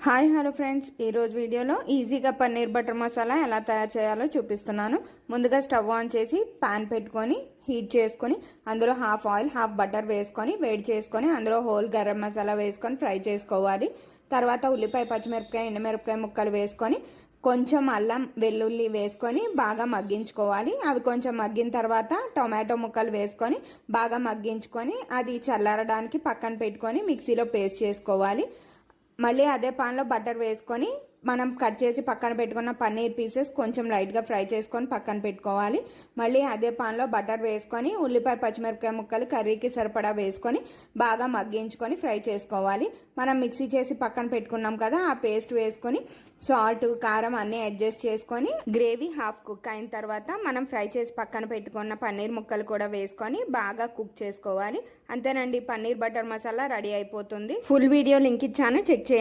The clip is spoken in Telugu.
హాయ్ హలో ఫ్రెండ్స్, ఈరోజు వీడియోలో ఈజీగా పన్నీర్ బటర్ మసాలా ఎలా తయారు చేయాలో చూపిస్తున్నాను. ముందుగా స్టవ్ ఆన్ చేసి పాన్ పెట్టుకొని హీట్ చేసుకొని అందులో హాఫ్ ఆయిల్ హాఫ్ బటర్ వేసుకొని వేడి చేసుకొని అందులో హోల్ గరం మసాలా వేసుకొని ఫ్రై చేసుకోవాలి. తర్వాత ఉల్లిపాయ, పచ్చిమిరపకాయ, ఎండుమిరపకాయ ముక్కలు వేసుకొని కొంచెం అల్లం వెల్లుల్లి వేసుకొని బాగా మగ్గించుకోవాలి. అవి కొంచెం మగ్గిన తర్వాత టొమాటో ముక్కలు వేసుకొని బాగా మగ్గించుకొని అది చల్లారడానికి పక్కన పెట్టుకొని మిక్సీలో పేస్ట్ చేసుకోవాలి. మళ్ళీ అదే పాన్లో బటర్ వేసుకొని మనం కట్ చేసి పక్కన పెట్టుకున్న పన్నీర్ పీసెస్ కొంచెం లైట్గా ఫ్రై చేసుకొని పక్కన పెట్టుకోవాలి. మళ్ళీ అదే పాన్లో బటర్ వేసుకొని ఉల్లిపాయ, పచ్చిమిరపకాయ ముక్కలు కర్రీకి సరిపడా వేసుకొని బాగా మగ్గించుకొని ఫ్రై చేసుకోవాలి. మనం మిక్సీ చేసి పక్కన పెట్టుకున్నాం కదా, ఆ పేస్ట్ వేసుకొని సాల్ట్, కారం అన్నీ అడ్జస్ట్ చేసుకొని గ్రేవీ హాఫ్ కుక్ అయిన తర్వాత మనం ఫ్రై చేసి పక్కన పెట్టుకున్న పన్నీర్ ముక్కలు కూడా వేసుకొని బాగా కుక్ చేసుకోవాలి. అంతేనండి, పన్నీర్ బటర్ మసాలా రెడీ అయిపోతుంది. ఫుల్ వీడియో లింక్ ఇచ్చాను, చెక్ చేయండి.